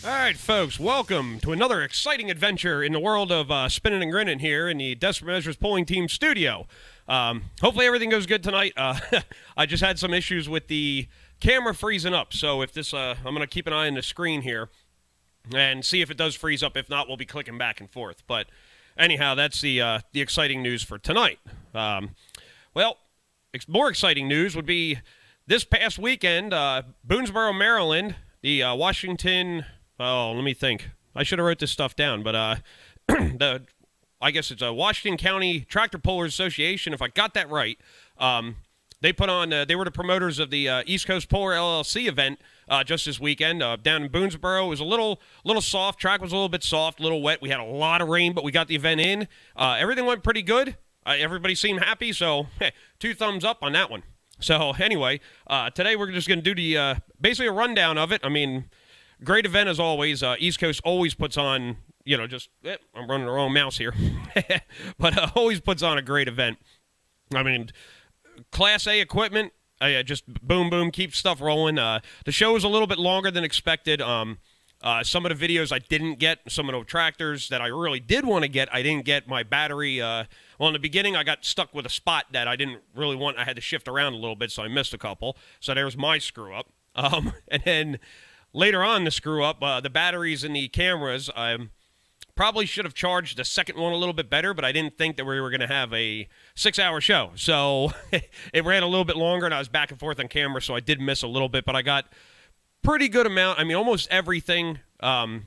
All right, folks, welcome to another exciting adventure in the world of Spinnin and Grinnin here in the Desperate Measures Polling Team studio. Hopefully everything goes good tonight. I just had some issues with the camera freezing up, so if this, I'm going to keep an eye on the screen here and see if it does freeze up. If not, we'll be clicking back and forth. But anyhow, that's the exciting news for tonight. Well, more exciting news would be this past weekend, Boonsboro, Maryland, the Washington... Oh, let me think. I should have wrote this stuff down, but I guess it's a Washington County Tractor Pullers Association, if I got that right. They put on, they were the promoters of the East Coast Puller LLC event just this weekend down in Boonsboro. It was a little soft. Track was a little bit soft, a little wet. We had a lot of rain, but we got the event in. Everything went pretty good. Everybody seemed happy, so hey, 2 thumbs up on that one. So anyway, today we're just going to do the basically a rundown of it. I mean, great event as always. East Coast always puts on, I'm running the wrong mouse here, but always puts on a great event. I mean, Class A equipment, just boom, boom, keep stuff rolling. The show was a little bit longer than expected. Some of the videos I didn't get, some of the tractors that I really did want to get, I didn't get my battery. Well, in the beginning, I got stuck with a spot that I didn't really want. I had to shift around a little bit, so I missed a couple. So there's my screw up. And then later on, the screw up, the batteries in the cameras, I probably should have charged the second one a little bit better, but I didn't think that we were going to have a 6-hour show. So it ran a little bit longer, and I was back and forth on camera, so I did miss a little bit, but I got pretty good amount. I mean, almost everything. I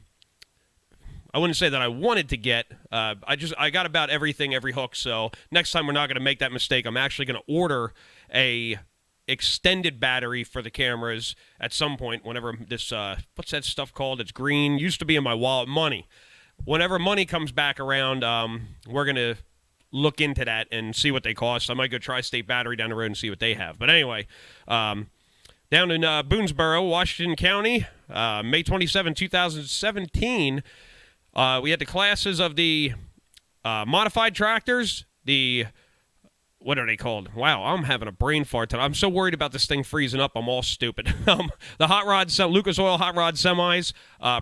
wouldn't say that I wanted to get. I got about everything, every hook, so next time we're not going to make that mistake. I'm actually going to order a extended battery for the cameras at some point whenever this what's that stuff called? It's green. Used to be in my wallet. Money. Whenever money comes back around, we're gonna look into that and see what they cost. I might go Tri-State Battery down the road and see what they have. But anyway, down in Boonsboro, Washington County, May 27, 2017, we had the classes of the modified tractors, the what are they called? Wow, I'm having a brain fart tonight. I'm so worried about this thing freezing up, I'm all stupid. The hot rod, Lucas Oil hot rod semis,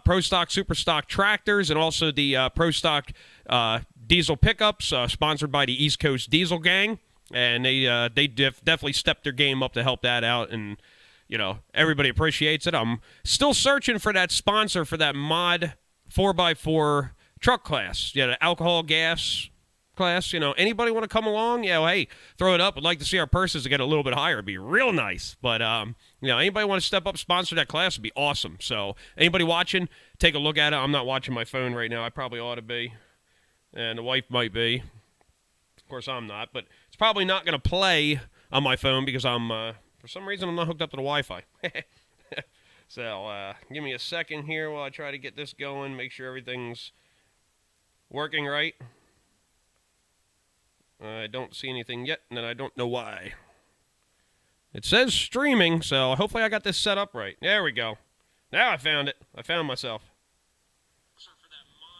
Pro Stock, Super Stock tractors, and also the Pro Stock diesel pickups, sponsored by the East Coast Diesel Gang. And they definitely stepped their game up to help that out, and everybody appreciates it. I'm still searching for that sponsor for that mod 4x4 truck class. The alcohol, gas class. Anybody want to come along? Hey, throw it up. I'd like to see our purses get a little bit higher. It'd be real nice. But anybody want to step up, sponsor that class? It'd be awesome. So anybody watching, take a look at it. I'm not watching my phone right now. I probably ought to be, and the wife might be. Of course, I'm not. But it's probably not going to play on my phone because I'm for some reason I'm not hooked up to the Wi-Fi. So give me a second here while I try to get this going. Make sure everything's working right. I don't see anything yet, and I don't know why. It says streaming, so hopefully I got this set up right. There we go. Now I found it. I found myself.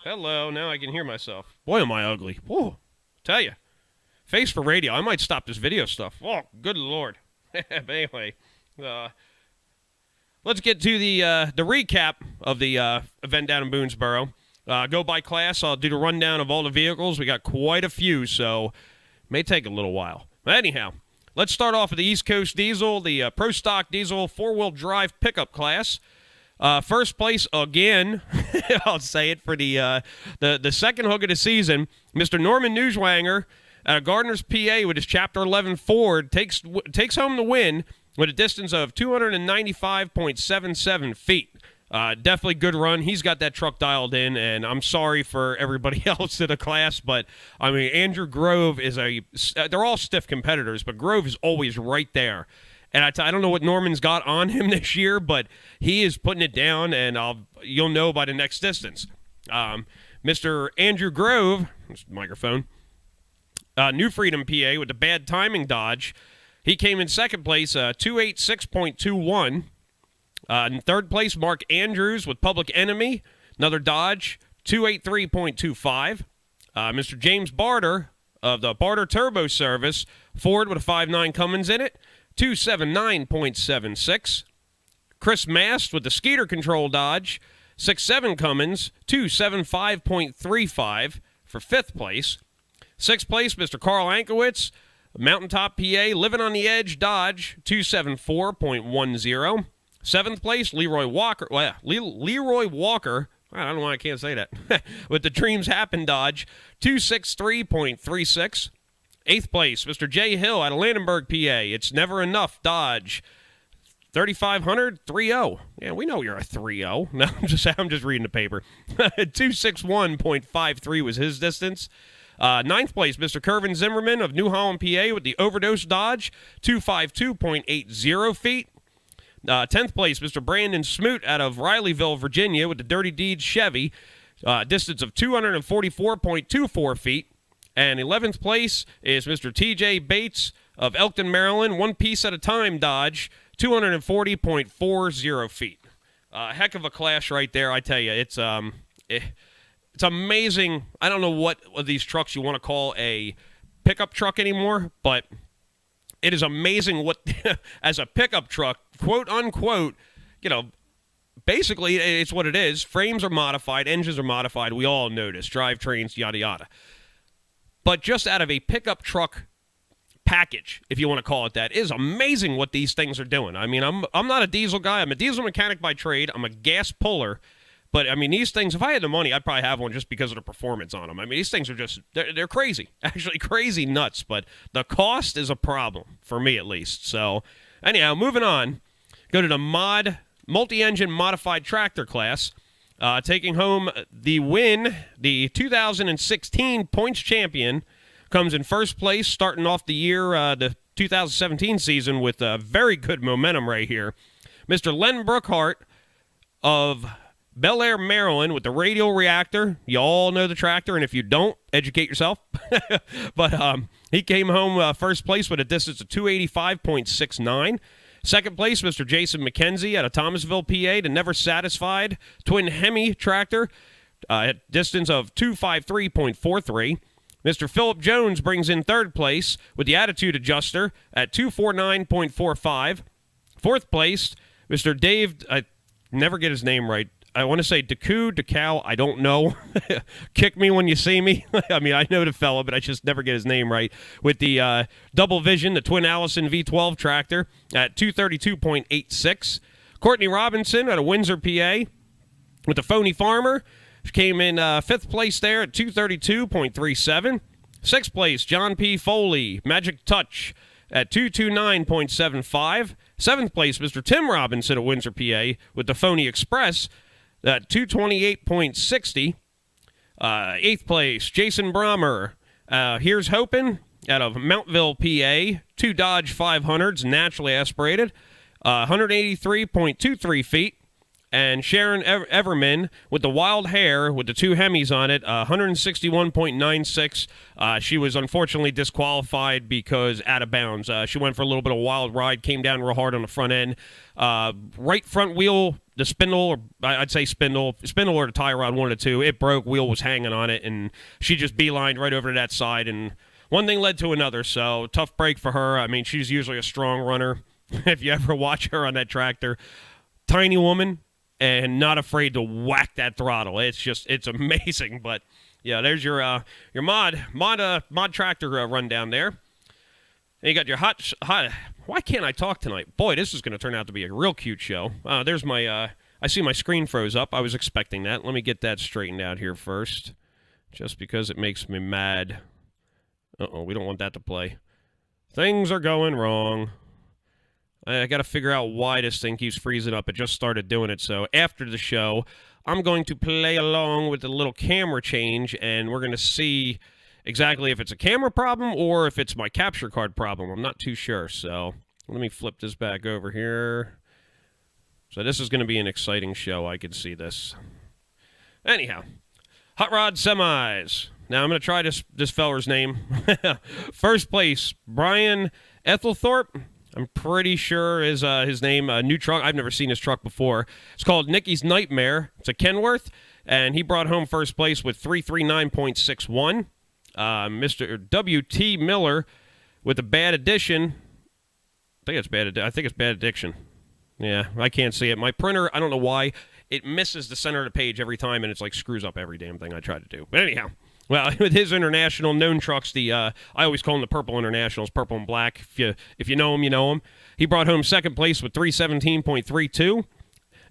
Hello, now I can hear myself. Boy, am I ugly. Whoa, tell you. Face for radio. I might stop this video stuff. Oh, good Lord. But anyway, let's get to the recap of the event down in Boonsboro. Go by class. I'll do the rundown of all the vehicles. We got quite a few, so may take a little while. But anyhow, let's start off with the East Coast Diesel, the Pro Stock Diesel 4-wheel drive pickup class. First place again, I'll say it, for the second hook of the season, Mr. Norman Newswanger out of Gardner's, PA, with his Chapter 11 Ford, takes home the win with a distance of 295.77 feet. Definitely good run. He's got that truck dialed in, and I'm sorry for everybody else in the class, but, I mean, Andrew Grove is they're all stiff competitors, but Grove is always right there. And I don't know what Norman's got on him this year, but he is putting it down, and you'll know by the next distance. Mr. Andrew Grove, microphone, New Freedom, PA, with the bad timing Dodge, he came in second place, 286.21. In third place, Mark Andrews with Public Enemy, another Dodge, 283.25. Mr. James Barter of the Barter Turbo Service, Ford with a 5.9 Cummins in it, 279.76. Chris Mast with the Skeeter Control Dodge, 6-7 Cummins, 275.35 for 5th place. 6th place, Mr. Carl Ankowitz, Mountaintop, PA, Living on the Edge, Dodge, 274.10. 7th place, Leroy Walker. Leroy Walker. I don't know why I can't say that. With the Dreams Happen Dodge, 263.36. 8th place, Mr. Jay Hill out of Landenberg, PA. It's Never Enough Dodge, 3,500, 3.0. Yeah, we know you're a 3.0. No, I'm just reading the paper. 261.53 was his distance. 9th place, Mr. Kervin Zimmerman of New Holland, PA, with the Overdose Dodge, 252.80 feet. 10th place, Mr. Brandon Smoot out of Rileyville, Virginia, with the Dirty Deeds Chevy, distance of 244.24 feet. And 11th place is Mr. TJ Bates of Elkton, Maryland, One Piece at a Time Dodge, 240.40 feet. Heck of a clash right there, I tell you. It's amazing. I don't know what of these trucks you want to call a pickup truck anymore, but it is amazing what, as a pickup truck, quote unquote, basically it's what it is. Frames are modified, engines are modified. We all know this. Drivetrains, yada, yada. But just out of a pickup truck package, if you want to call it that, it is amazing what these things are doing. I mean, I'm not a diesel guy. I'm a diesel mechanic by trade. I'm a gas puller. But, I mean, these things, if I had the money, I'd probably have one just because of the performance on them. I mean, these things are just, they're crazy. Actually, crazy nuts. But the cost is a problem, for me at least. So, anyhow, moving on. Go to the multi-engine modified tractor class. Taking home the win, the 2016 points champion comes in first place, starting off the year, the 2017 season with very good momentum right here. Mr. Len Brookhart of Bel Air, Maryland, with the radial reactor. You all know the tractor, and if you don't, educate yourself. But he came home first place with a distance of 285.69. Second place, Mr. Jason McKenzie out of Thomasville, PA, the Never Satisfied Twin Hemi tractor, at distance of 253.43. Mr. Philip Jones brings in third place with the Attitude Adjuster at 249.45. Fourth place, Mr. Dave, I never get his name right. I want to say DeCow, I don't know. Kick me when you see me. I mean, I know the fella, but I just never get his name right. With the Double Vision, the Twin Allison V12 tractor at 232.86. Courtney Robinson out of Windsor, PA, with the Phony Farmer. She came in fifth place there at 232.37. Sixth place, John P. Foley, Magic Touch at 229.75. Seventh place, Mr. Tim Robinson of Windsor, PA, with the Phony Express at 228.60. Eighth place, Jason Brommer. Here's Hopin' out of Mountville, PA. Two Dodge 500s, naturally aspirated. 183.23 feet. And Sharon Everman with the Wild Hair with the two Hemis on it, 161.96. She was unfortunately disqualified because out of bounds. She went for a little bit of a wild ride, came down real hard on the front end. Right front wheel, the spindle, or I'd say spindle or the tie rod, one of the two, it broke, wheel was hanging on it, and she just beelined right over to that side, and one thing led to another, so tough break for her. I mean, she's usually a strong runner. If you ever watch her on that tractor, tiny woman, and not afraid to whack that throttle. It's amazing. But yeah, there's your mod tractor rundown there. And you got your hot. Why can't I talk tonight? Boy, this is going to turn out to be a real cute show. There's my. I see my screen froze up. I was expecting that. Let me get that straightened out here first, just because it makes me mad. We don't want that to play. Things are going wrong. I got to figure out why this thing keeps freezing up. It just started doing it. So after the show, I'm going to play along with the little camera change, and we're going to see exactly if it's a camera problem or if it's my capture card problem. I'm not too sure. So let me flip this back over here. So this is going to be an exciting show. I can see this. Anyhow, Hot Rod Semis. Now I'm going to try this feller's name. First place, Brian Ethelthorpe. I'm pretty sure is his name. New truck. I've never seen his truck before. It's called Nicky's Nightmare. It's a Kenworth, and he brought home first place with 339.61. Mr. W.T. Miller with a Bad Addition. I think it's Bad Addiction. Yeah, I can't see it. My printer, I don't know why. it misses the center of the page every time, and it's like screws up every damn thing I try to do. But anyhow, well, with his international known trucks, I always call them the Purple Internationals, purple and black. If you know him, you know him. He brought home second place with 317.32.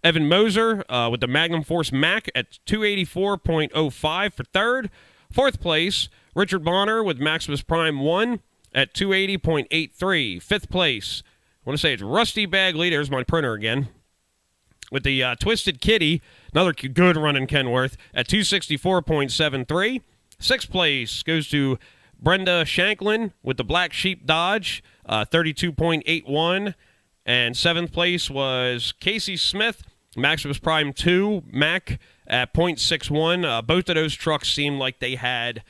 Evan Moser with the Magnum Force Mac at 284.05 for third. Fourth place, Richard Bonner with Maximus Prime 1 at 280.83. Fifth place, I want to say it's Rusty Bagley. There's my printer again. With the Twisted Kitty, another good run in Kenworth at 264.73. Sixth place goes to Brenda Shanklin with the Black Sheep Dodge, 32.81. And seventh place was Casey Smith, Maximus Prime 2, Mac at .61. Both of those trucks seemed like they had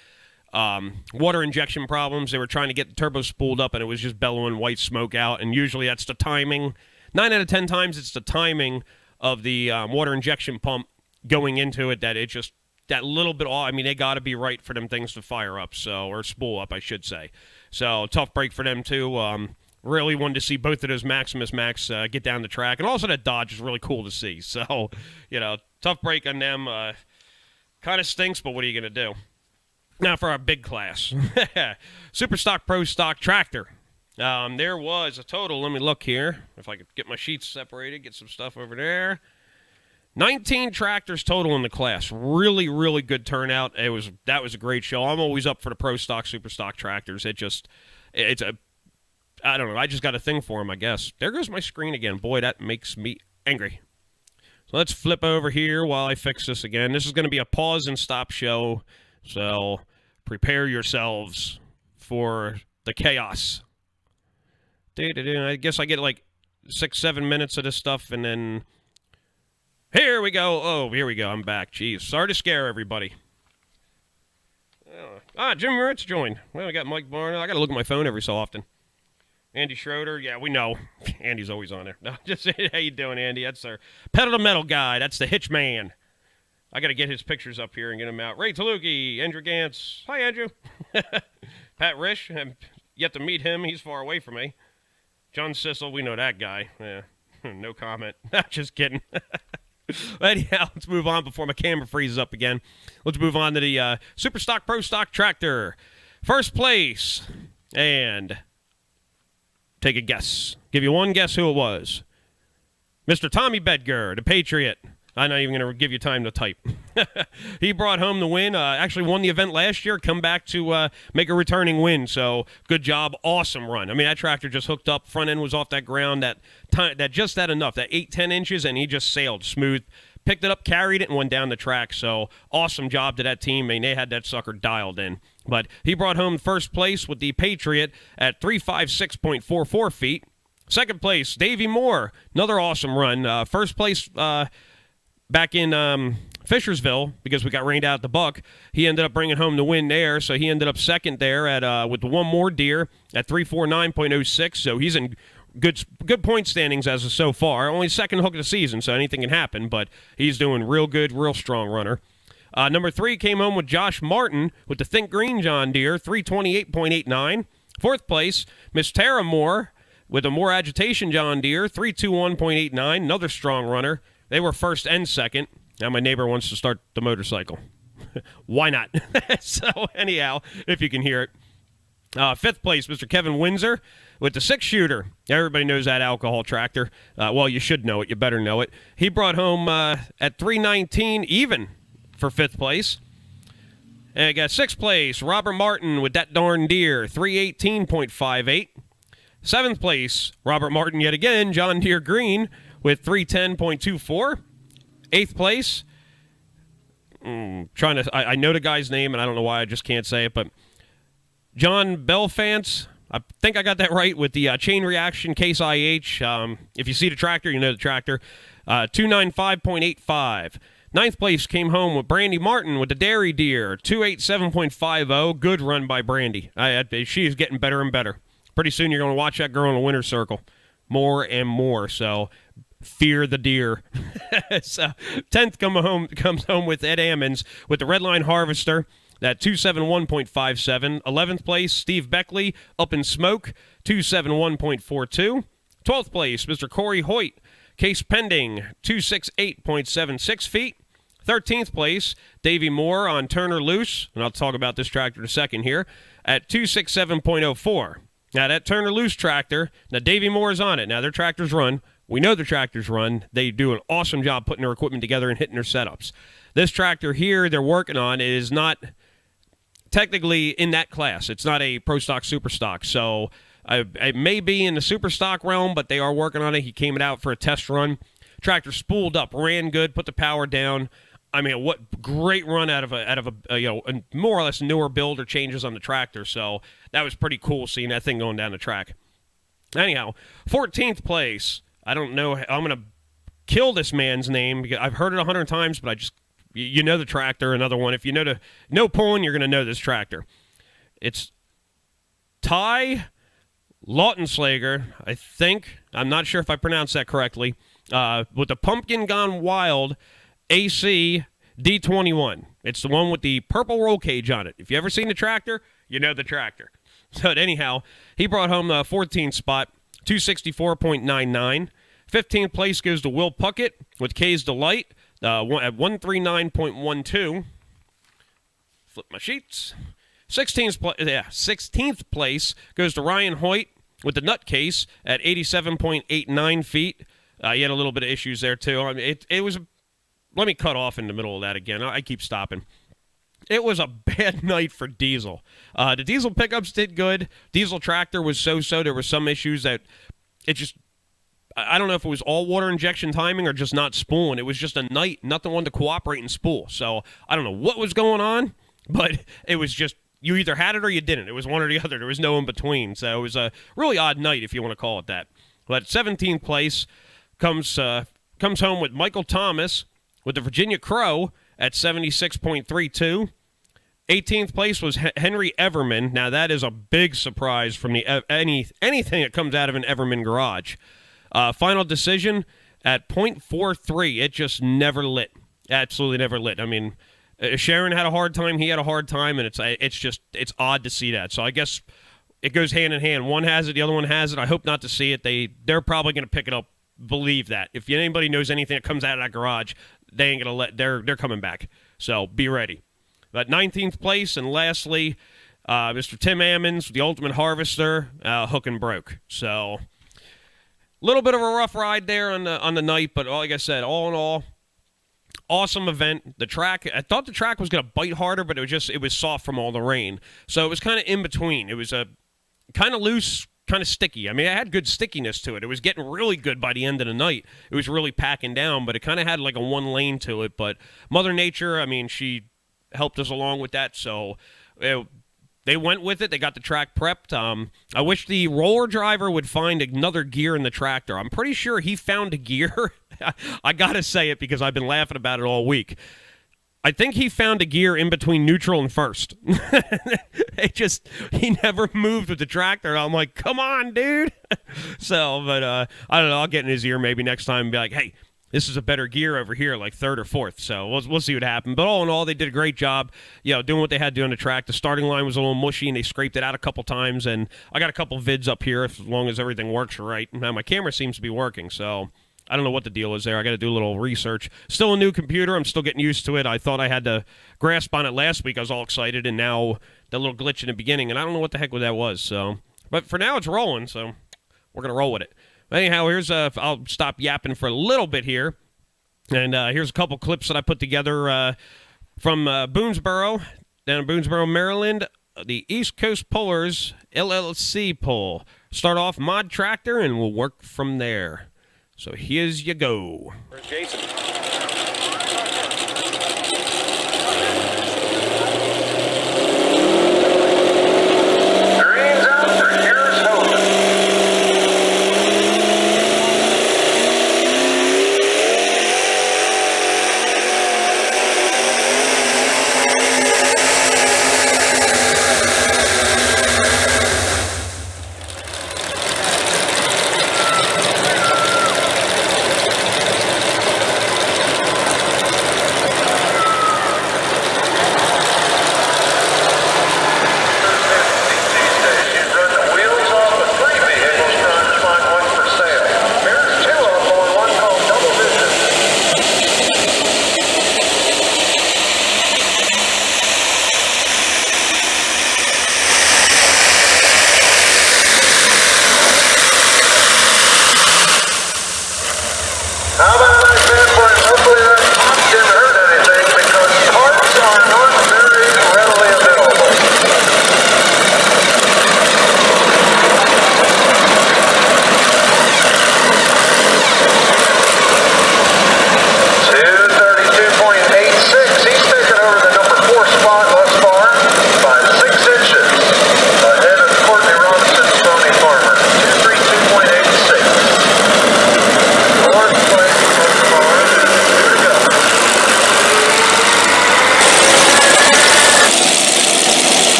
water injection problems. They were trying to get the turbo spooled up, and it was just bellowing white smoke out. And usually that's the timing. 9 out of 10 times it's the timing of the water injection pump going into it that little bit off. I mean, they got to be right for them things to fire up, or spool up, I should say. So tough break for them too. Really wanted to see both of those Maximus Macs get down the track, and also that Dodge is really cool to see. So, tough break on them. Kind of stinks, but what are you going to do? Now for our big class, Super Stock Pro Stock Tractor. There was a total, let me look here, if I could get my sheets separated, get some stuff over there. 19 tractors total in the class. Really, really good turnout. That was a great show. I'm always up for the Pro Stock, Super Stock tractors. I don't know, I just got a thing for them, I guess. There goes my screen again. Boy, that makes me angry. So let's flip over here while I fix this again. This is going to be a pause and stop show, so prepare yourselves for the chaos. I guess I get like 6-7 minutes of this stuff, and then here we go. Oh, here we go. I'm back. Jeez. Sorry to scare everybody. Jim Moritz joined. Well, I got Mike Barner. I got to look at my phone every so often. Andy Schroeder. Yeah, we know. Andy's always on there. No, just how you doing, Andy? That's our pedal to metal guy. That's the hitch man. I got to get his pictures up here and get them out. Ray Taluki, Andrew Gantz. Hi, Andrew. Pat Risch. I'm yet to meet him. He's far away from me. John Sissel, we know that guy. Yeah, no comment. Just kidding. Anyhow, let's move on before my camera freezes up again. Let's move on to the Super Stock Pro Stock Tractor. First place. And take a guess. Give you one guess who it was. Mr. Tommy Bedger, the Patriot. I'm not even going to give you time to type. He brought home the win. Actually won the event last year. Come back to make a returning win. So good job. Awesome run. I mean, that tractor just hooked up. Front end was off that ground. That just that enough. That 8-10 inches, and he just sailed smooth. Picked it up, carried it, and went down the track. So awesome job to that team. I mean, they had that sucker dialed in. But he brought home first place with the Patriot at 356.44 feet. Second place, Davey Moore. Another awesome run. First place back in Fishersville, because we got rained out at the Buck. He ended up bringing home the win there, so he ended up second there at with the one more deer at 349.06. So he's in good point standings as of so far. Only second hook of the season, so anything can happen, but he's doing real good, real strong runner. Number 3 came home with Josh Martin with the Think Green John Deere, 328.89. Fourth place, Miss Tara Moore with the More Agitation John Deere, 321.89. Another strong runner. They were first and second. Now my neighbor wants to start the motorcycle. Why not? So anyhow, if you can hear it. Fifth place, Mr. Kevin Windsor with the 6-shooter. Everybody knows that alcohol tractor. Well, you should know it. You better know it. He brought home at 319 even for fifth place. And I got sixth place, Robert Martin with that darn deer, 318.58. Seventh place, Robert Martin yet again, John Deere Green with 310.24. Eighth place, I know the guy's name, and I don't know why I just can't say it, but John Belfance, I think I got that right, with the Chain Reaction Case IH. If you see the tractor, you know the tractor. 295.85. Ninth place came home with Brandy Martin with the Dairy Deer, 287.50. Good run by Brandy. She is getting better and better. Pretty soon you're going to watch that girl in a winner's circle more and more. So fear the deer. So 10th comes home with Ed Ammons with the Redline Harvester, that 271.57. 11th place, Steve Beckley, Up in Smoke, 271.42. 12th place, Mr. Corey Hoyt, Case pending, 268.76 feet. 13th place, Davey Moore on Turner Loose, and I'll talk about this tractor in a second here, at 267.04. Now, that Turner Loose tractor, now Davey Moore is on it. Now, their tractors run. We know their tractors run. They do an awesome job putting their equipment together and hitting their setups. This tractor here they're working on is not technically in that class. It's not a Pro Stock, Super Stock. So it may be in the Super Stock realm, but they are working on it. He came out for a test run. Tractor spooled up, ran good, put the power down. I mean, what great run out of a more or less newer build or changes on the tractor. So that was pretty cool seeing that thing going down the track. Anyhow, 14th place. I don't know. I'm going to kill this man's name because I've heard it 100 times, but you know the tractor. Another one. If you know pulling, you're going to know this tractor. It's Ty Lautenschlager, I think. I'm not sure if I pronounced that correctly. With the Pumpkin Gone Wild AC D21. It's the one with the purple roll cage on it. If you ever seen the tractor, you know the tractor. So anyhow, he brought home the 14th spot, 264.99. 15th place goes to Will Puckett with K's Delight at 139.12. Flip my sheets. 16th place goes to Ryan Hoyt with the Nutcase at 87.89 feet. He had a little bit of issues there, too. I mean, it was... Let me cut off in the middle of that again. I keep stopping. It was a bad night for diesel. The diesel pickups did good. Diesel tractor was so-so. There were some issues that it just... I don't know if it was all water injection timing or just not spooling. It was just a night. Nothing wanted to cooperate and spool. So I don't know what was going on, but it was just... You either had it or you didn't. It was one or the other. There was no in between. So it was a really odd night, if you want to call it that. But 17th place comes home with Michael Thomas with the Virginia Crow at 76.32. 18th place was Henry Everman. Now, that is a big surprise from anything that comes out of an Everman garage. Final decision at .43. It just never lit. Absolutely never lit. I mean, Sharon had a hard time. He had a hard time, and it's odd to see that. So I guess it goes hand in hand. One has it, the other one has it. I hope not to see it. They're probably going to pick it up. Believe that. If anybody knows anything that comes out of that garage, they ain't gonna they're coming back. So be ready. But 19th place, and lastly, Mr. Tim Ammons, the Ultimate Harvester, hook and broke. So a little bit of a rough ride there on the night, but like I said, all in all, awesome event. The track, I thought the track was gonna bite harder, but it was soft from all the rain. So it was kind of in between. It was a kind of loose, kind of sticky. I mean, it had good stickiness to it. It was getting really good by the end of the night. It was really packing down, but it kind of had like a one lane to it. But Mother Nature, I mean, she helped us along with that. So they went with it. They got the track prepped. I wish the roller driver would find another gear in the tractor. I'm pretty sure he found a gear. I got to say it because I've been laughing about it all week. I think he found a gear in between neutral and first. He never moved with the tractor. I'm like, come on, dude. So, but I don't know. I'll get in his ear maybe next time and be like, hey, this is a better gear over here, like third or fourth. So we'll see what happens. But all in all, they did a great job, doing what they had to do on the track. The starting line was a little mushy, and they scraped it out a couple times. And I got a couple vids up here as long as everything works right. Now my camera seems to be working, so I don't know what the deal is there. I got to do a little research. Still a new computer. I'm still getting used to it. I thought I had to grasp on it last week. I was all excited, and now that little glitch in the beginning, and I don't know what the heck that was. So, but for now, it's rolling, so we're going to roll with it. Anyhow, I'll stop yapping for a little bit here, and here's a couple clips that I put together from Boonsboro, down in Boonsboro, Maryland, the East Coast Pullers LLC pull. Start off mod tractor, and we'll work from there. So here's you go. Where's Jason? Green's out for Harris Hogan.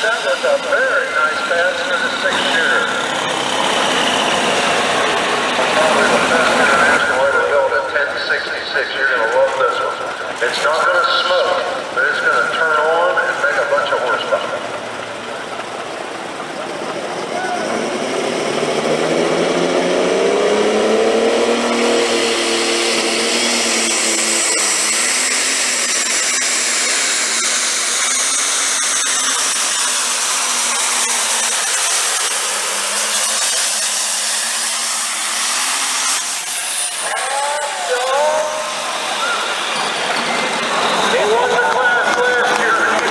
That was a very nice pass for the 6-shooter. Probably the best international ever built at 1066. You're going to love this one. It's not going to smoke, but it's going to turn on and make a bunch of horsepower. He won the class last year.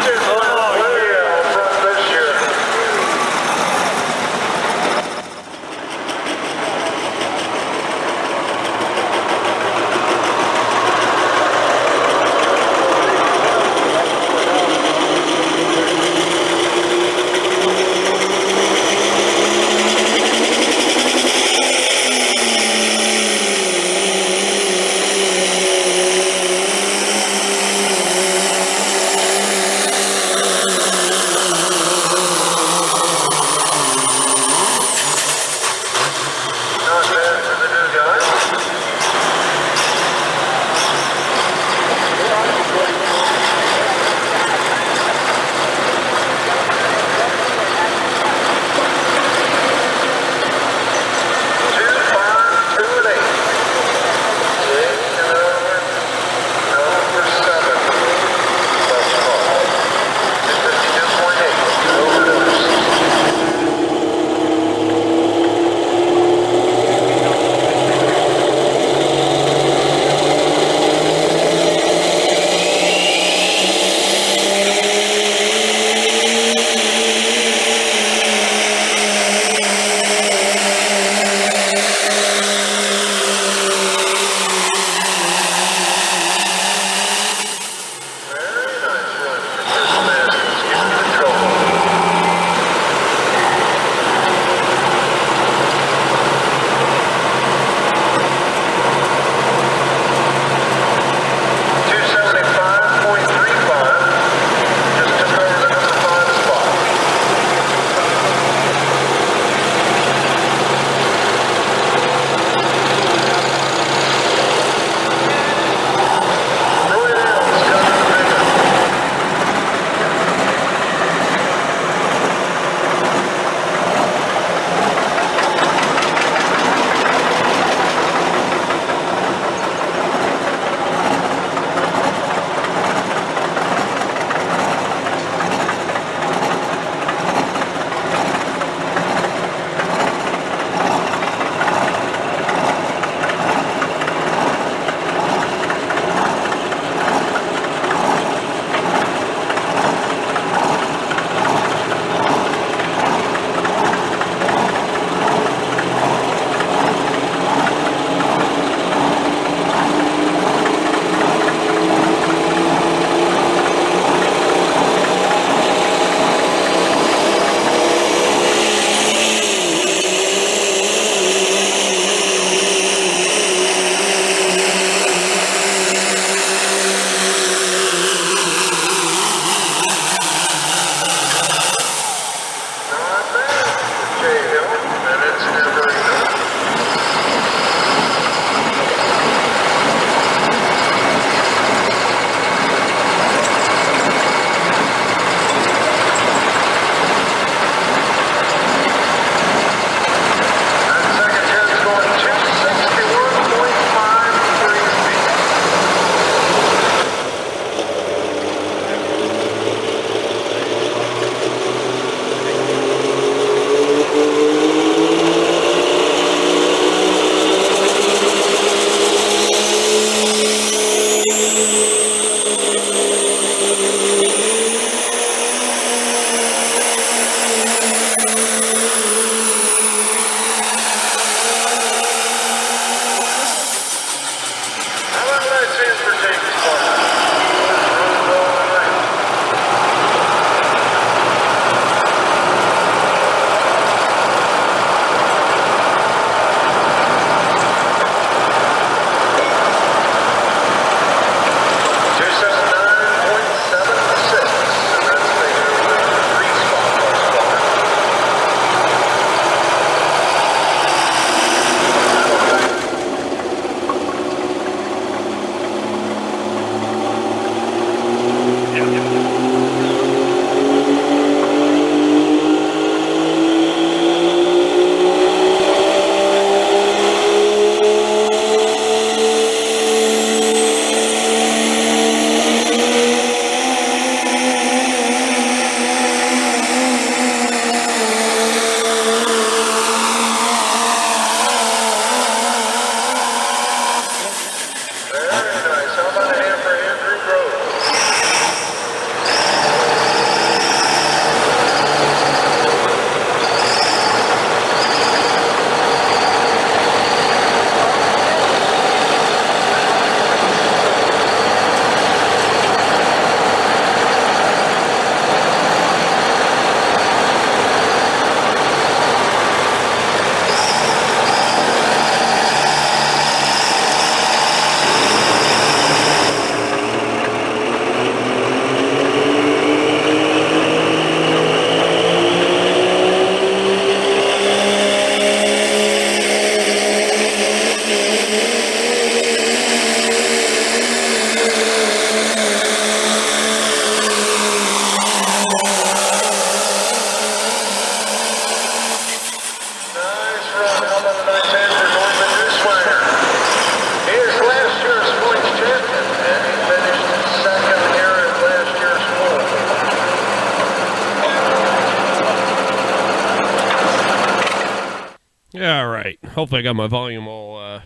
right. Hopefully I got my volume all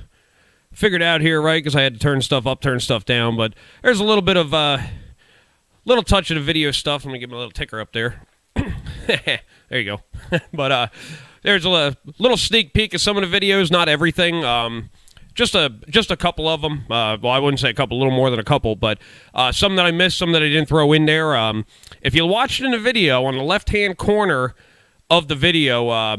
figured out here, right? Because I had to turn stuff up, turn stuff down. But there's a little bit of little touch of the video stuff. Let me give my little ticker up there. There you go. But there's a little sneak peek of some of the videos, not everything. Just a couple of them. Well, I wouldn't say a couple, a little more than a couple, but some that I missed, some that I didn't throw in there. If you watch it in the video, on the left-hand corner of the video,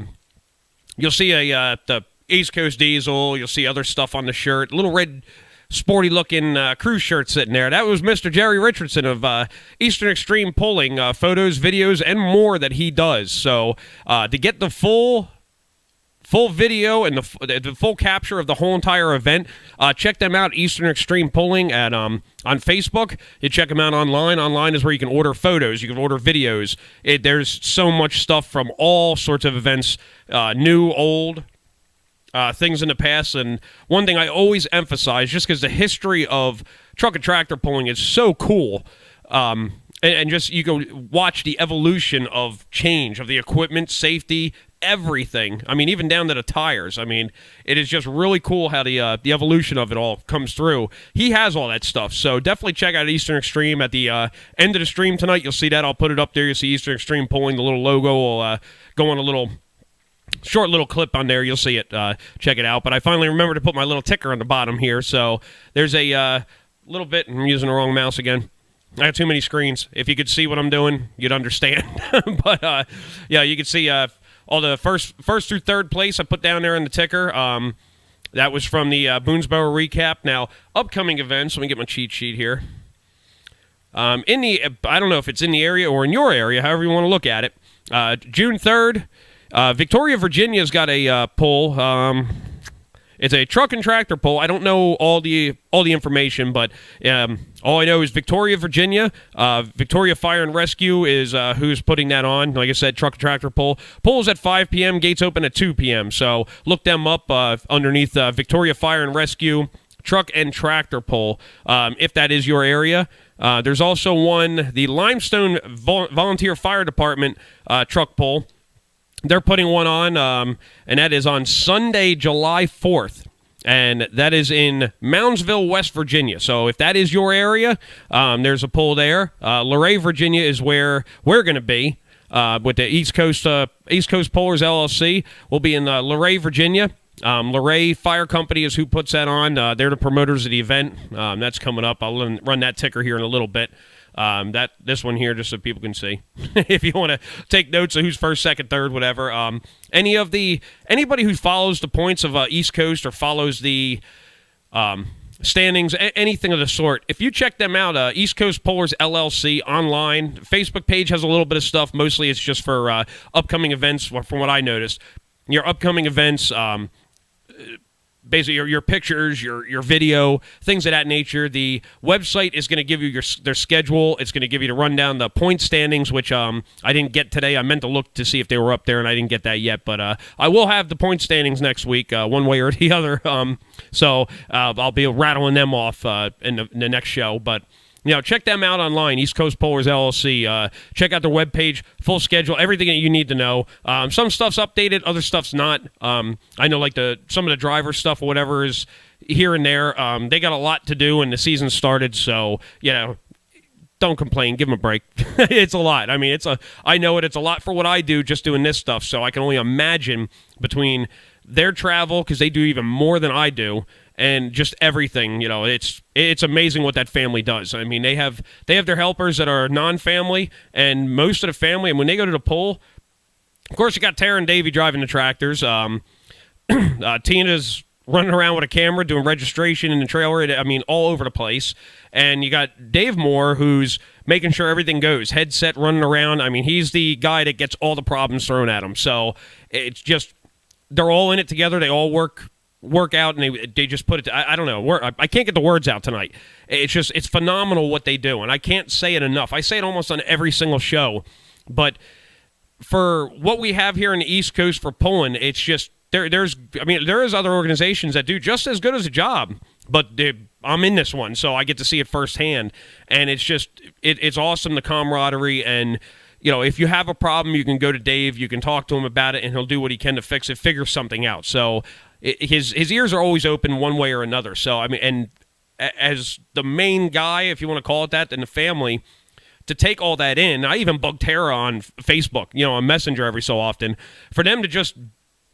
you'll see the East Coast Diesel. You'll see other stuff on the shirt. Little red, sporty-looking cruise shirt sitting there. That was Mr. Jerry Richardson of Eastern Extreme Pulling. Photos, videos, and more that he does. So to get the full video and the full capture of the whole entire event, check them out, Eastern Extreme Pulling, at on Facebook. You check them out online. Online is where you can order photos, you can order videos. There's so much stuff from all sorts of events, new, old, things in the past. And one thing I always emphasize, just because the history of truck and tractor pulling is so cool, and just you go watch the evolution of change of the equipment, safety, everything. I mean, even down to the tires. I mean, it is just really cool how the evolution of it all comes through. He has all that stuff, so definitely check out Eastern Extreme. At the end of the stream tonight, you'll see that. I'll put it up there. You'll see Eastern Extreme Pulling. The little logo will go on a little short little clip on there. You'll see it. Check it out. But I finally remembered to put my little ticker on the bottom here, so there's a little bit. I'm using the wrong mouse again. I have too many screens. If you could see what I'm doing, you'd understand. But yeah, you can see all the first through third place I put down there in the ticker. That was from the Boonsboro recap. Now, upcoming events. Let me get my cheat sheet here. I don't know if it's in the area or in your area, however you want to look at it. June 3rd, Victoria, Virginia's got a pull. It's a truck and tractor pull. I don't know all the information, but all I know is Victoria, Virginia. Victoria Fire and Rescue is who's putting that on. Like I said, truck and tractor pull. Pull's at 5 p.m. Gates open at 2 p.m. So look them up underneath Victoria Fire and Rescue truck and tractor pull, if that is your area. There's also one, the Limestone Volunteer Fire Department truck pull. They're putting one on, and that is on Sunday, July 4th, and that is in Moundsville, West Virginia. So if that is your area, there's a pull there. Luray, Virginia is where we're going to be with the East Coast Pullers LLC. We'll be in Luray, Virginia. Luray Fire Company is who puts that on. They're the promoters of the event. That's coming up. I'll run that ticker here in a little bit. This one here, just so people can see. If you want to take notes of who's first, second, third, whatever. Anybody who follows the points of East Coast or follows the standings, anything of the sort, if you check them out, East Coast Pullers LLC online, Facebook page has a little bit of stuff. Mostly it's just for upcoming events, from what I noticed. Your upcoming events, basically your pictures, your video, things of that nature. The website is going to give you their schedule. It's going to give you the rundown, the point standings, which I didn't get today. I meant to look to see if they were up there, and I didn't get that yet. But I will have the point standings next week, one way or the other. So I'll be rattling them off in the next show. But check them out online, East Coast Pullers LLC. Check out their webpage, full schedule, everything that you need to know. Some stuff's updated, other stuff's not. I know, like some of the driver stuff or whatever is here and there. They got a lot to do, and the season started, so don't complain. Give them a break. It's a lot. I mean, I know it's a lot for what I do, just doing this stuff. So I can only imagine between their travel, because they do even more than I do, and just everything, it's amazing what that family does. I mean, they have their helpers that are non-family, and most of the family, and when they go to the pull, of course, you got Tara and Davey driving the tractors. Tina's running around with a camera, doing registration in the trailer. I mean, all over the place. And you got Dave Moore, who's making sure everything goes. Headset running around. I mean, he's the guy that gets all the problems thrown at him. So it's just, they're all in it together. They all work out, and they just put it. I don't know. I can't get the words out tonight. It's phenomenal what they do, and I can't say it enough. I say it almost on every single show, but for what we have here in the East Coast for pulling, it's just there is other organizations that do just as good as a job, but I'm in this one, so I get to see it firsthand, and it's just it's awesome, the camaraderie, and if you have a problem, you can go to Dave, you can talk to him about it, and he'll do what he can to fix it, figure something out. So his ears are always open one way or another. So, I mean, and as the main guy, if you want to call it that, in the family, to take all that in, I even bug Tara on Facebook, on Messenger every so often, for them to just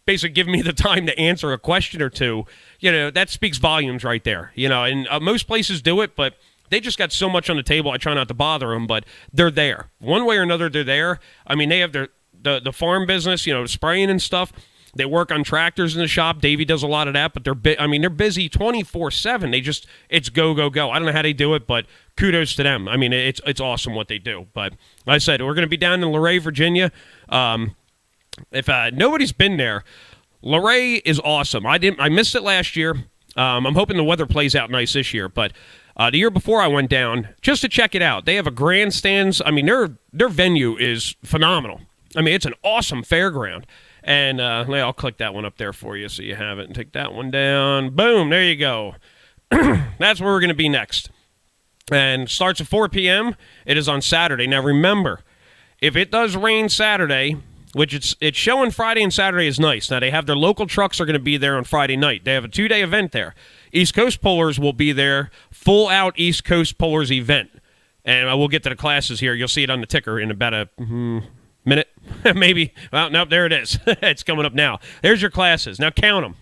basically give me the time to answer a question or two, that speaks volumes right there, and most places do it, but they just got so much on the table. I try not to bother them, but they're there. One way or another, they're there. I mean, they have the farm business, spraying and stuff. They work on tractors in the shop. Davey does a lot of that, but they're busy 24/7. It's go, go, go. I don't know how they do it, but kudos to them. I mean, it's awesome what they do. But like I said, we're going to be down in Luray, Virginia. If nobody's been there, Luray is awesome. I missed it last year. I'm hoping the weather plays out nice this year, but the year before I went down just to check it out. They have a grandstands. I mean, their venue is phenomenal. I mean, it's an awesome fairground. And I'll click that one up there for you so you have it, and take that one down. Boom, there you go. That's where we're going to be next. And starts at 4 p.m. It is on Saturday. Now, remember, if it does rain Saturday, which it's showing Friday and Saturday is nice. Now, they have their local trucks are going to be there on Friday night. They have a 2-day event there. East Coast Pullers will be there, full-out East Coast Pullers event. And we'll get to the classes here. You'll see it on the ticker in about a minute, maybe. Well, nope, there it is. It's coming up now. There's your classes. Now count them.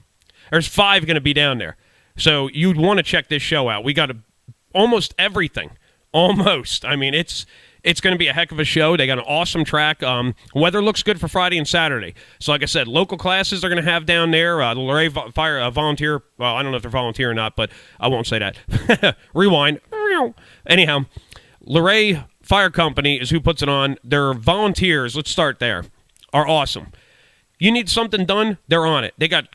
There's 5 going to be down there. So you'd want to check this show out. We got almost everything. Almost. I mean, it's going to be a heck of a show. They got an awesome track. Weather looks good for Friday and Saturday. So like I said, local classes they're going to have down there. The Luray Fire volunteer. Well, I don't know if they're volunteer or not, but I won't say that. Rewind. Anyhow, Luray Fire Company is who puts it on. Their volunteers, let's start there, are awesome. You need something done, they're on it. They got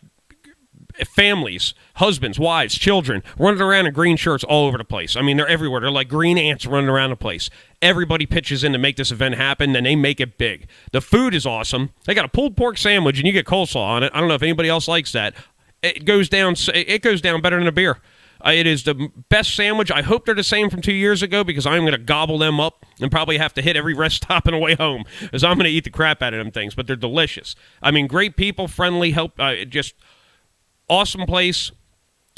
families, husbands, wives, children running around in green shirts all over the place. I mean, they're everywhere. They're like green ants running around the place. Everybody pitches in to make this event happen, and they make it big. The food is awesome. They got a pulled pork sandwich, and you get coleslaw on it. I don't know if anybody else likes that. It goes down better than a beer. It is the best sandwich. I hope they're the same from 2 years ago, because I'm going to gobble them up and probably have to hit every rest stop on the way home, because I'm going to eat the crap out of them things. But they're delicious. I mean, great people, friendly, just awesome place,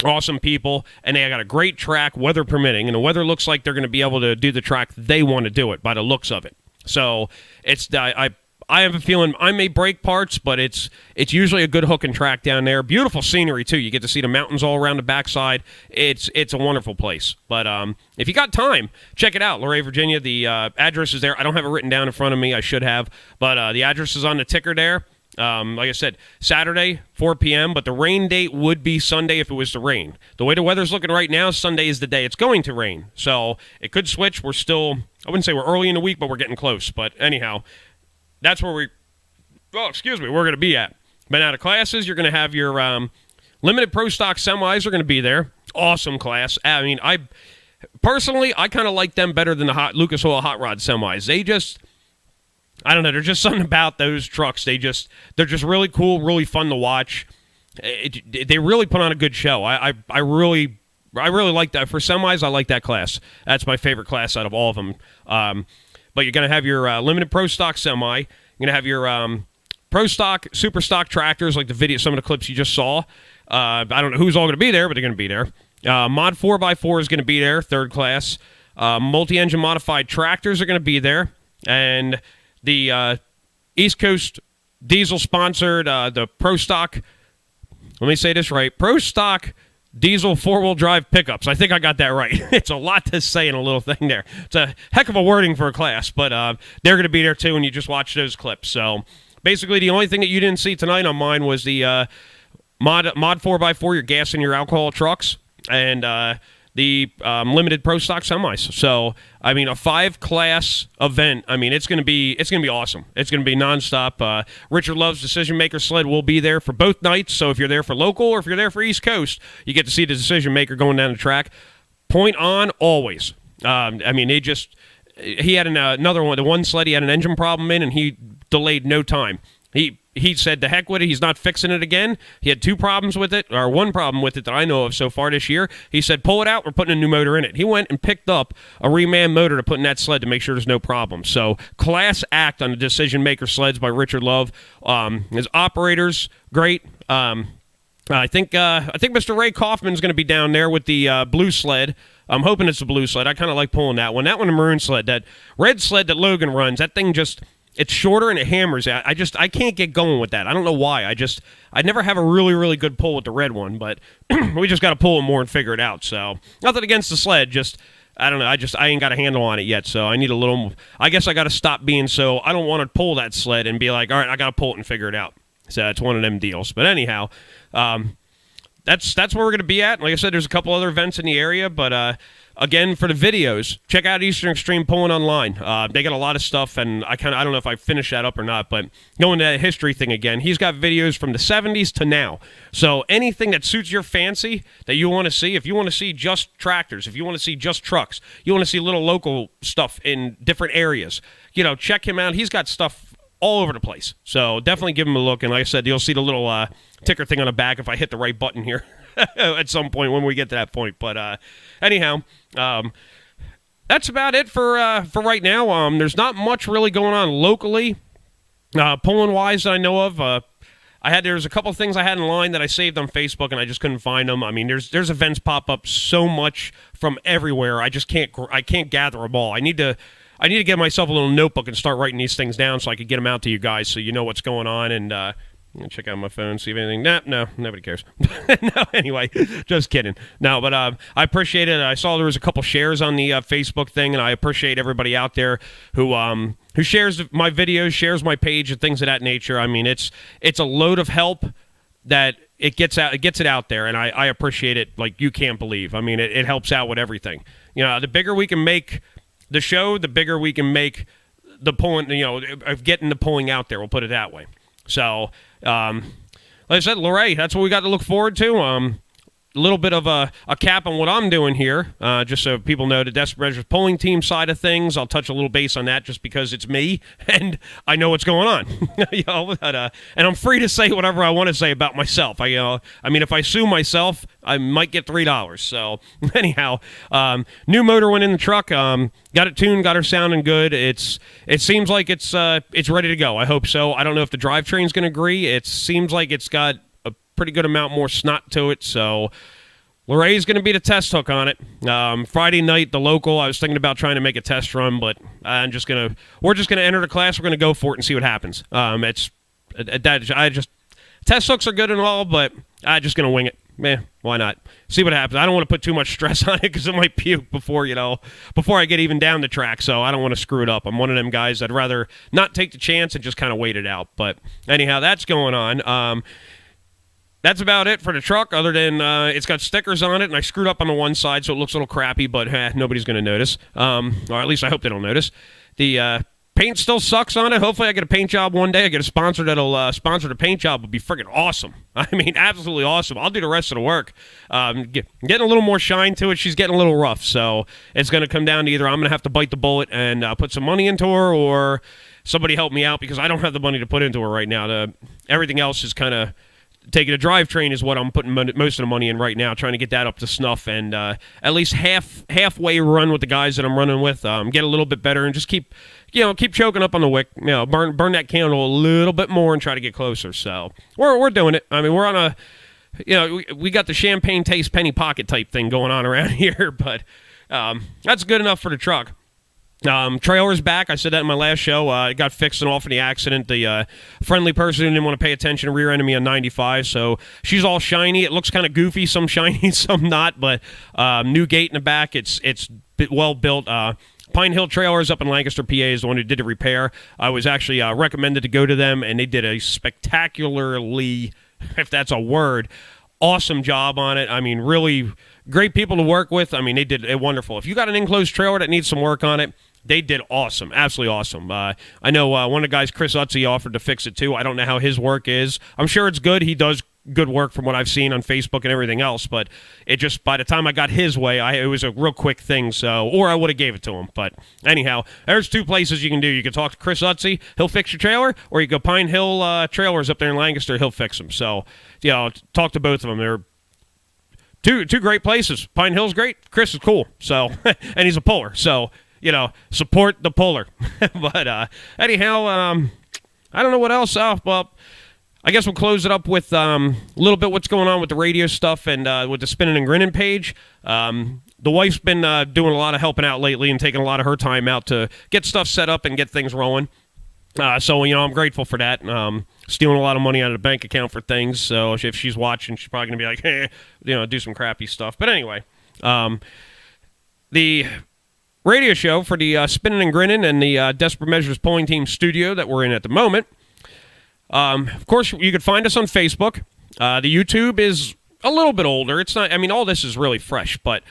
awesome people, and they got a great track, weather permitting, and the weather looks like they're going to be able to do the track they want to do it by the looks of it. So I have a feeling I may break parts, but it's usually a good hooking track down there. Beautiful scenery, too. You get to see the mountains all around the backside. It's a wonderful place. But if you got time, check it out. Luray, Virginia. The address is there. I don't have it written down in front of me. I should have. But the address is on the ticker there. Like I said, Saturday, 4 p.m., but the rain date would be Sunday if it was to rain. The way the weather's looking right now, Sunday is the day it's going to rain. So it could switch. We're still, I wouldn't say we're early in the week, but we're getting close. But anyhow, that's where we're going to be at. But out of classes, you're going to have your limited pro stock semis are going to be there. Awesome class. I mean, I kind of like them better than the Lucas Oil Hot Rod semis. I don't know, there's just something about those trucks. They're just really cool, really fun to watch. They really put on a good show. I really like that. For semis, I like that class. That's my favorite class out of all of them. But you're going to have your limited pro stock semi. You're going to have your pro stock, super stock tractors, like some of the clips you just saw. I don't know who's all going to be there, but they're going to be there. Mod 4x4 is going to be there, third class. Multi-engine modified tractors are going to be there. And the East Coast Diesel sponsored the Pro Stock, let me say this right, Pro Stock Diesel four-wheel drive pickups. I think I got that right. It's a lot to say in a little thing there. It's a heck of a wording for a class, but they're going to be there too, and you just watch those clips. So basically the only thing that you didn't see tonight on mine was the Mod 4x4, your gas and your alcohol trucks, and the limited pro stock semis. So, I mean, a 5-class event. I mean, it's going to be awesome. It's going to be nonstop. Richard Love's Decision Maker sled will be there for both nights. So if you're there for local or if you're there for East Coast, you get to see the Decision Maker going down the track. Point on always. I mean, he had another one. The one sled he had an engine problem in, and he delayed no time. He said the heck with it. He's not fixing it again. He had 2 problems with it, or 1 problem with it that I know of so far this year. He said, pull it out. We're putting a new motor in it. He went and picked up a reman motor to put in that sled to make sure there's no problem. So class act on the Decision Maker sleds by Richard Love. His operators, great. I think Mr. Ray Kaufman's going to be down there with the blue sled. I'm hoping it's the blue sled. I kind of like pulling that one. That one, the maroon sled. That red sled that Logan runs, that thing just... It's shorter and it hammers. I can't get going with that. I don't know why. I never have a really, really good pull with the red one, but we just got to pull it more and figure it out. So nothing against the sled. Just, I don't know. I ain't got a handle on it yet. So I need a little, I guess I got to stop being so, I don't want to pull that sled and be like, all right, I got to pull it and figure it out. So it's one of them deals. But anyhow, that's where we're going to be at. Like I said, there's a couple other events in the area, but, again, for the videos, check out Eastern Extreme Pulling online. They got a lot of stuff, and I don't know if I finished that up or not, but going to that history thing again, he's got videos from the 70s to now. So anything that suits your fancy that you want to see, if you want to see just tractors, if you want to see just trucks, you want to see little local stuff in different areas, check him out. He's got stuff all over the place. So definitely give him a look, and like I said, you'll see the little ticker thing on the back if I hit the right button here. At some point when we get to that point. But anyhow, that's about it for right now. There's not much really going on locally, pulling wise that I know of. There's a couple of things I had in line that I saved on Facebook and I just couldn't find them. I mean, there's events pop up so much from everywhere. I can't gather them all. I need to get myself a little notebook and start writing these things down so I could get them out to you guys so you know what's going on. And check out my phone, see if anything. No, nobody cares. No, anyway, just kidding. No, but I appreciate it. I saw there was a couple shares on the Facebook thing, and I appreciate everybody out there who shares my videos, shares my page, and things of that nature. I mean, it's a load of help that it gets it out there, and I appreciate it like you can't believe. I mean, it helps out with everything. The bigger we can make the show, the bigger we can make the pulling. Of getting the pulling out there. We'll put it that way. So, like I said, Luray, that's what we got to look forward to. A little bit of a cap on what I'm doing here, just so people know the Desperate Measures polling team side of things. I'll touch a little base on that just because it's me and I know what's going on. And I'm free to say whatever I want to say about myself. I mean, if I sue myself, I might get $3. So anyhow, new motor went in the truck. Got it tuned, got her sounding good. It seems like it's ready to go. I hope so. I don't know if the drivetrain's going to agree. It seems like it's got a pretty good amount more snot to it. So Luray's going to be the test hook on it. Friday night, the local. I was thinking about trying to make a test run, but we're just gonna enter the class. We're gonna go for it and see what happens. Test hooks are good and all, but I'm just gonna wing it. Why not? See what happens. I don't want to put too much stress on it because it might puke before I get even down the track. So I don't want to screw it up. I'm one of them guys that'd rather not take the chance and just kind of wait it out. But anyhow, that's going on. That's about it for the truck, other than it's got stickers on it, and I screwed up on the one side, so it looks a little crappy, but nobody's going to notice. Or at least I hope they don't notice. The paint still sucks on it. Hopefully I get a paint job one day. I get a sponsor that'll sponsor the paint job. Would be freaking awesome. I mean, absolutely awesome. I'll do the rest of the work. Getting a little more shine to it. She's getting a little rough, so it's going to come down to either I'm going to have to bite the bullet and put some money into her, or somebody help me out because I don't have the money to put into her right now. Everything else is kind of... Taking a drivetrain is what I'm putting most of the money in right now, trying to get that up to snuff and at least halfway run with the guys that I'm running with, get a little bit better and just keep choking up on the wick, burn that candle a little bit more and try to get closer. So we're doing it. I mean, we're on we got the champagne taste penny pocket type thing going on around here, but that's good enough for the truck. Trailer's back. I said that in my last show. It got fixed and off in the accident. The friendly person didn't want to pay attention, rear-ended me on 95, so she's all shiny. It looks kind of goofy, some shiny, some not, but new gate in the back. It's well built. Pine Hill Trailers up in Lancaster, PA is the one who did the repair. I was actually recommended to go to them, and they did a spectacularly, if that's a word, awesome job on it. I mean, really great people to work with. I mean, they did it wonderful. If you got an enclosed trailer that needs some work on it, they did awesome, absolutely awesome. I know one of the guys, Chris Utzi, offered to fix it too. I don't know how his work is. I'm sure it's good. He does good work from what I've seen on Facebook and everything else. But it just, by the time I got his way, it was a real quick thing. So, or I would have gave it to him. But anyhow, there's two places you can do. You can talk to Chris Utzi, he'll fix your trailer, or you go Pine Hill Trailers up there in Lancaster, he'll fix them. So, talk to both of them. They're two great places. Pine Hill's great. Chris is cool. So, and he's a puller. So, support the puller. But anyhow, I don't know what else. Well, I guess we'll close it up with a little bit what's going on with the radio stuff and with the Spinnin' and Grinnin' page. The wife's been doing a lot of helping out lately and taking a lot of her time out to get stuff set up and get things rolling. So, I'm grateful for that. Stealing a lot of money out of the bank account for things. So if she's watching, she's probably going to be like, hey, do some crappy stuff. But anyway, the radio show for the Spinnin' and Grinnin' and the Desperate Measures Polling Team studio that we're in at the moment. Of course, you can find us on Facebook. The YouTube is a little bit older. It's not, all this is really fresh, but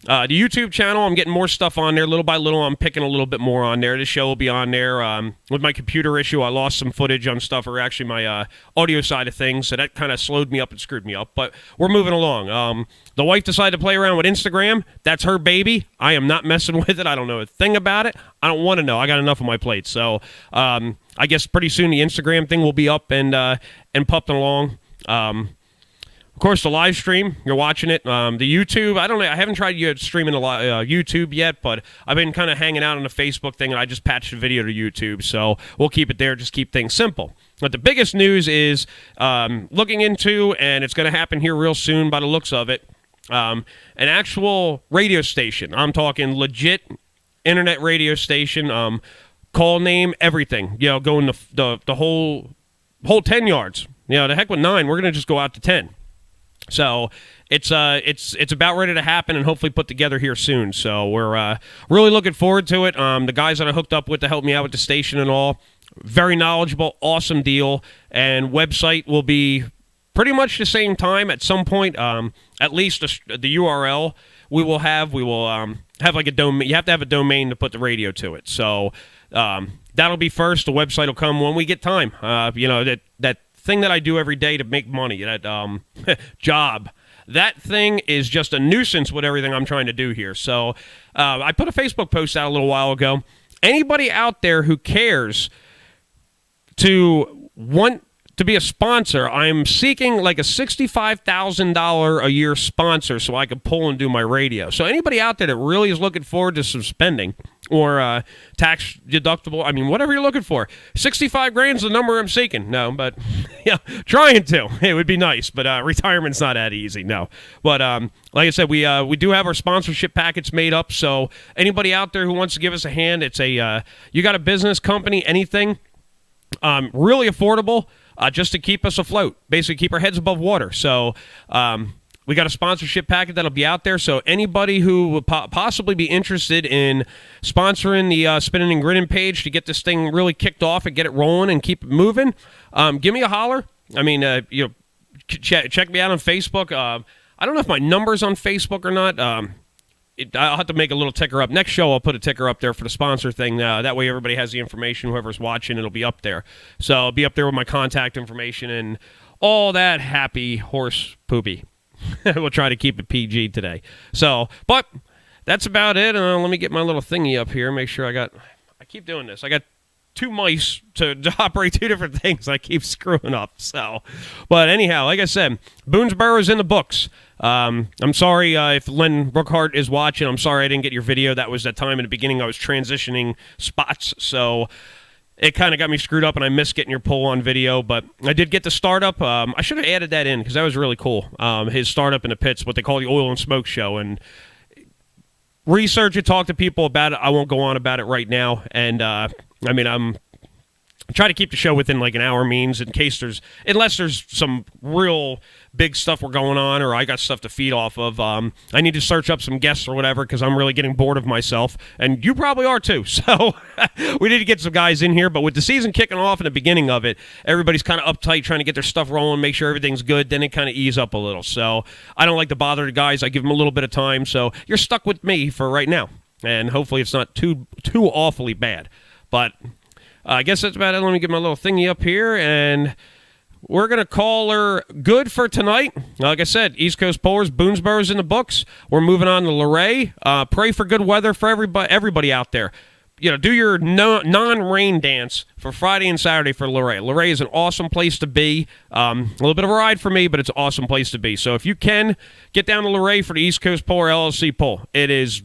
the YouTube channel, I'm getting more stuff on there. Little by little, I'm picking a little bit more on there. The show will be on there. With my computer issue, I lost some footage on stuff, or actually my audio side of things, so that kind of slowed me up and screwed me up. But we're moving along. The wife decided to play around with Instagram. That's her baby. I am not messing with it. I don't know a thing about it. I don't want to know. I got enough on my plate. So I guess pretty soon the Instagram thing will be up and pumping along. Of course, the live stream, you're watching it. The YouTube, I don't know. I haven't tried streaming YouTube yet, but I've been kind of hanging out on the Facebook thing, and I just patched the video to YouTube. So we'll keep it there, just keep things simple. But the biggest news is looking into, and it's going to happen here real soon by the looks of it, an actual radio station. I'm talking legit internet radio station, call name, everything. Going the whole 10 yards. The heck with 9. We're going to just go out to 10. So it's about ready to happen and hopefully put together here soon. So we're really looking forward to it. The guys that I hooked up with to help me out with the station and all, very knowledgeable, awesome deal. And website will be pretty much the same time at some point. At least the URL we will have like a domain. You have to have a domain to put the radio to it. So that'll be first. The website will come when we get time. That thing that I do every day to make money, that job, that thing is just a nuisance with everything I'm trying to do here. So I put a Facebook post out a little while ago. Anybody out there who cares to want to be a sponsor, I'm seeking like a $65,000 a year sponsor so I can pull and do my radio. So anybody out there that really is looking forward to some spending or tax deductible, whatever you're looking for, 65 grand is the number I'm seeking. No, but trying to. It would be nice, but retirement's not that easy. No, but like I said, we do have our sponsorship packets made up. So anybody out there who wants to give us a hand, it's you got a business, company, anything, really affordable. Just to keep us afloat, basically keep our heads above water. So we got a sponsorship packet that'll be out there. So anybody who would possibly be interested in sponsoring the Spinnin' and Grinnin' page to get this thing really kicked off and get it rolling and keep it moving, give me a holler. Check me out on Facebook. I don't know if my number's on Facebook or not. I'll have to make a little ticker up. Next show, I'll put a ticker up there for the sponsor thing. That way everybody has the information. Whoever's watching, it'll be up there. So I'll be up there with my contact information and all that happy horse poopy. We'll try to keep it PG today. So, but that's about it. Let me get my little thingy up here. Make sure I keep doing this. I got two mice to operate two different things. I keep screwing up. So, but anyhow, like I said, Boonsboro is in the books. I'm sorry if Len Brookhart is watching. I'm sorry I didn't get your video. That was that time in the beginning I was transitioning spots, so it kind of got me screwed up, and I missed getting your poll on video. But I did get the startup. I should have added that in because that was really cool. His startup in the pits, what they call the oil and smoke show, and research it, talk to people about it. I won't go on about it right now, and I'm try to keep the show within like an hour means in case unless there's some real big stuff we're going on or I got stuff to feed off of. I need to search up some guests or whatever because I'm really getting bored of myself, and you probably are too. So we need to get some guys in here, but with the season kicking off in the beginning of it, everybody's kind of uptight trying to get their stuff rolling, make sure everything's good, then it kind of ease up a little. So I don't like to bother the guys. I give them a little bit of time, so you're stuck with me for right now, and hopefully it's not too awfully bad. But I guess that's about it. Let me get my little thingy up here, and we're going to call her good for tonight. Like I said, East Coast Pullers, Boonsboro's in the books. We're moving on to Luray. Pray for good weather for everybody out there. Do your non-rain dance for Friday and Saturday for Luray. Luray is an awesome place to be. A little bit of a ride for me, but it's an awesome place to be. So if you can, get down to Luray for the East Coast Puller LLC pull. It is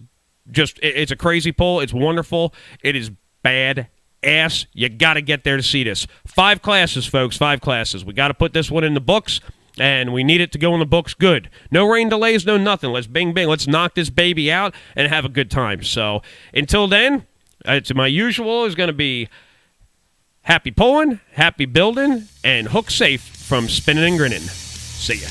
it's a crazy pull. It's wonderful. It is bad ass. You got to get there to see this. 5 classes, folks, 5 classes. We got to put this one in the books, and we need it to go in the books good. No rain delays, no nothing. Let's bing, bing. Let's knock this baby out and have a good time. So until then, it's my usual is going to be happy pulling, happy building, and hook safe from Spinnin' and Grinnin'. See ya.